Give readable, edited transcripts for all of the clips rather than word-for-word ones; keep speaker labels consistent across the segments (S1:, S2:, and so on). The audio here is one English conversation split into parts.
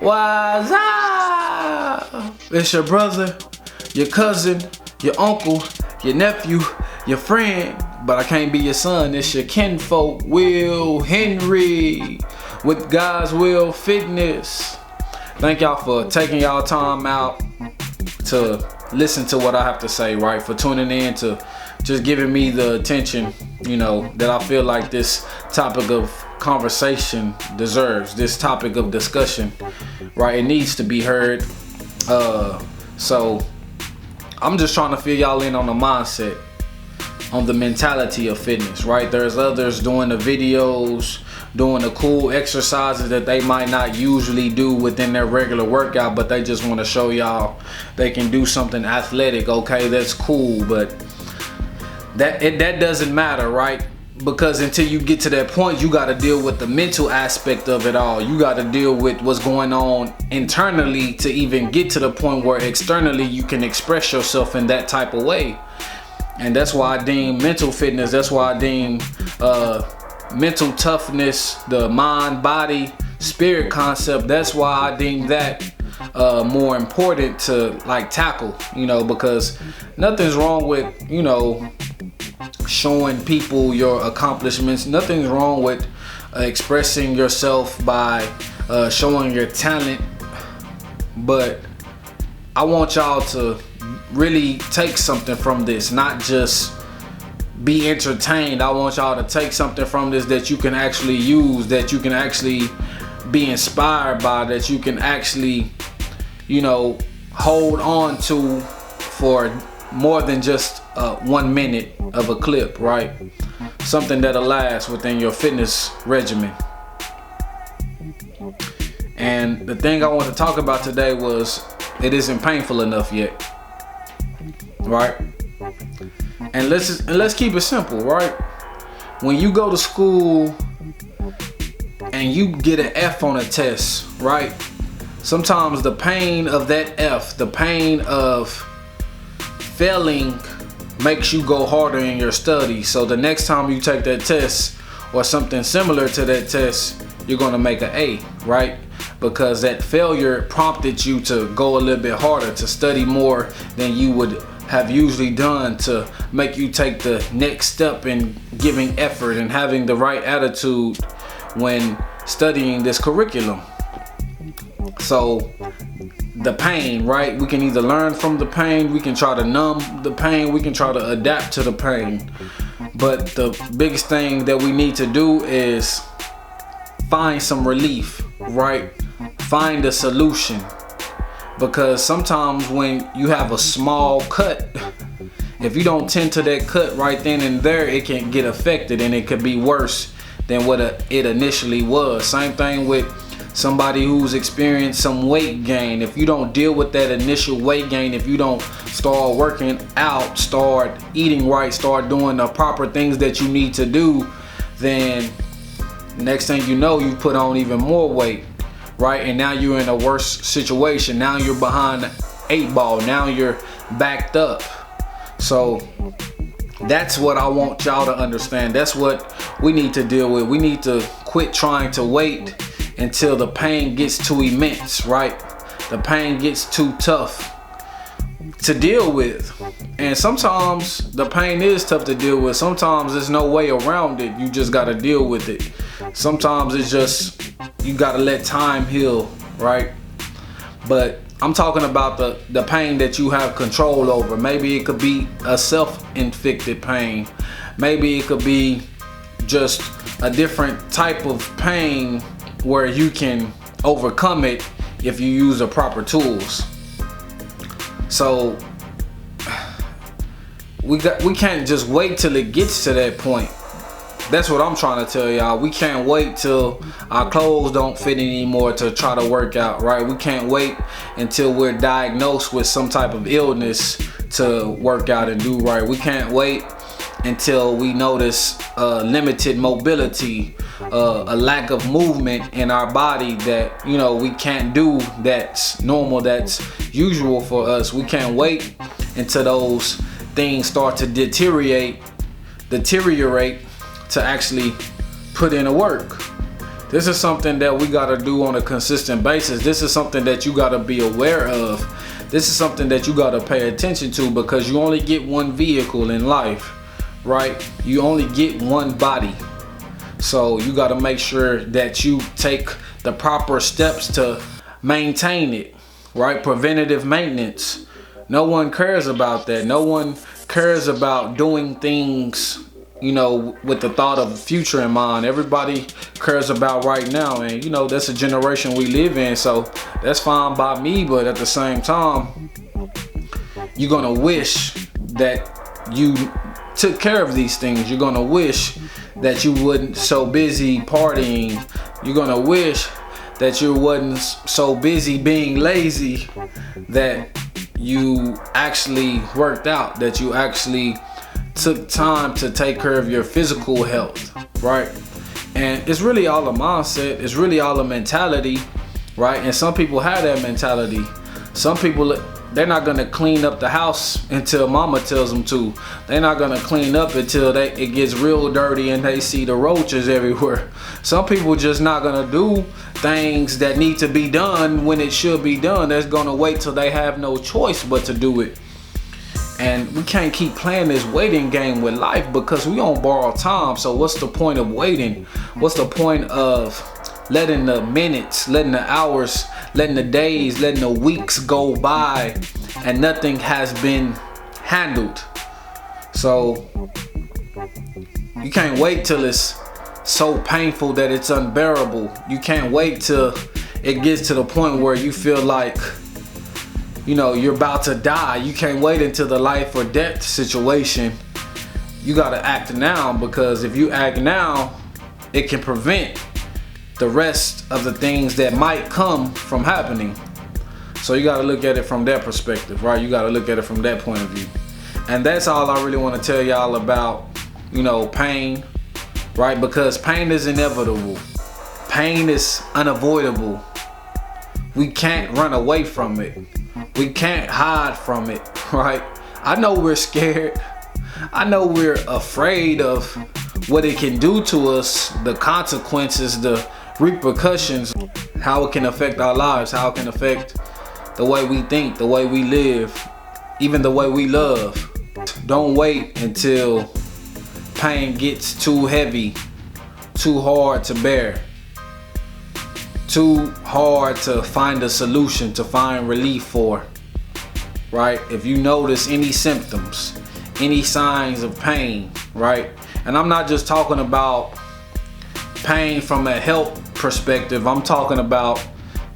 S1: What's up? It's your brother, your cousin, your uncle, your nephew, your friend, but I can't be your son. It's your kinfolk, Will Henry, with God's Will Fitness. Thank y'all for taking y'all time out to listen to what I have to say, right? For tuning in, to just giving me the attention, that I feel like this topic of conversation deserves, this topic of discussion, right? It needs to be heard. So I'm just trying to fill y'all in on the mindset, on the mentality of fitness, right? There's others doing the videos, doing the cool exercises that they might not usually do within their regular workout, but they just want to show y'all they can do something athletic. Okay, that's cool, but that doesn't matter, right? Because until you get to that point, you got to deal with the mental aspect of it all. You got to deal with what's going on internally to even get to the point where externally you can express yourself in that type of way. And that's why I deem mental fitness, that's why I deem mental toughness, the mind, body, spirit concept, that's why I deem that more important to tackle, because nothing's wrong with, showing people your accomplishments. Nothing's wrong with expressing yourself by showing your talent, but I want y'all to really take something from this, not just be entertained. I want y'all to take something from this that you can actually use, that you can actually be inspired by, that you can actually, hold on to for more than just 1 minute of a clip, right? Something that'll last within your fitness regimen. And the thing I want to talk about today was, it isn't painful enough yet, right? And let's keep it simple, right? When you go to school and you get an F on a test, right? Sometimes the pain of that F, the pain of failing, makes you go harder in your studies. So the next time you take that test or something similar to that test, you're gonna make an A, right? Because that failure prompted you to go a little bit harder, to study more than you would have usually done, to make you take the next step in giving effort and having the right attitude when studying this curriculum. So the pain, right? We can either learn from the pain, we can try to numb the pain, we can try to adapt to the pain. But the biggest thing that we need to do is find some relief, right? Find a solution. Because sometimes when you have a small cut, if you don't tend to that cut right then and there, it can get affected and it could be worse than what it initially was. Same thing with somebody who's experienced some weight gain. If you don't deal with that initial weight gain, if you don't start working out, start eating right, start doing the proper things that you need to do, then next thing you know, you put on even more weight, right? And now you're in a worse situation. Now you're behind the 8 ball. Now you're backed up. So that's what I want y'all to understand. That's what we need to deal with. We need to quit trying to wait until the pain gets too immense, right? The pain gets too tough to deal with. And sometimes the pain is tough to deal with. Sometimes there's no way around it. You just gotta deal with it. Sometimes it's just, you gotta let time heal, right? But I'm talking about the pain that you have control over. Maybe it could be a self-inflicted pain. Maybe it could be just a different type of pain where you can overcome it if you use the proper tools. So we can't just wait till it gets to that point. That's what I'm trying to tell y'all. We can't wait till our clothes don't fit anymore to try to work out, right? We can't wait until we're diagnosed with some type of illness to work out and do right. We can't wait until we notice limited mobility, a lack of movement in our body that we can't do, that's normal, that's usual for us. We can't wait until those things start to deteriorate to actually put in the work. This is something that we gotta do on a consistent basis. This is something that you gotta be aware of. This is something that you gotta pay attention to, because you only get one vehicle in life, right? You only get one body. So you gotta make sure that you take the proper steps to maintain it, right? Preventative maintenance. No one cares about that. No one cares about doing things, you know, with the thought of the future in mind. Everybody cares about right now, and you know, that's a generation we live in, so that's fine by me. But at the same time, you're gonna wish that you took care of these things. You're gonna wish that you wasn't so busy partying. You're gonna wish that you wasn't so busy being lazy, that you actually worked out, that you actually took time to take care of your physical health, right? And it's really all a mindset. It's really all a mentality, right? And some people have that mentality. Some people, they're not gonna clean up the house until mama tells them to. They're not gonna clean up until it gets real dirty and they see the roaches everywhere. Some people just not gonna do things that need to be done when it should be done. They're gonna wait till they have no choice but to do it. And we can't keep playing this waiting game with life, because we on borrowed time. So what's the point of waiting? What's the point of letting the minutes, letting the hours, letting the days, letting the weeks go by and nothing has been handled? So you can't wait till it's so painful that it's unbearable. You can't wait till it gets to the point where you feel like, you know, you're about to die. You can't wait until the life or death situation. You gotta act now, because if you act now, it can prevent the rest of the things that might come from happening. So you gotta look at it from that perspective, right? You gotta look at it from that point of view. And that's all I really wanna tell y'all about, you know, pain, right? Because pain is inevitable. Pain is unavoidable. We can't run away from it. We can't hide from it, right? I know we're scared. I know we're afraid of what it can do to us, the consequences, the repercussions, how it can affect our lives, how it can affect the way we think, the way we live, even the way we love. Don't wait until pain gets too heavy, too hard to bear, too hard to find a solution, to find relief for, right? If you notice any symptoms, any signs of pain, right? And I'm not just talking about pain from a health perspective. I'm talking about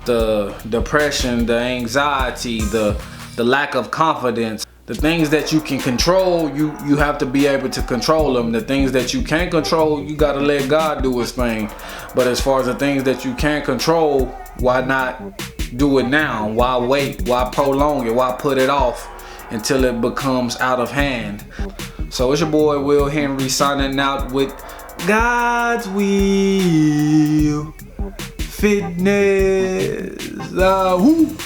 S1: the depression, the anxiety, the lack of confidence. The things that you can control, you have to be able to control them. The things that you can't control, you gotta let God do his thing. But as far as the things that you can't control, why not do it now? Why wait? Why prolong it? Why put it off until it becomes out of hand? So it's your boy Will Henry signing out with God's Will Fitness. Woo!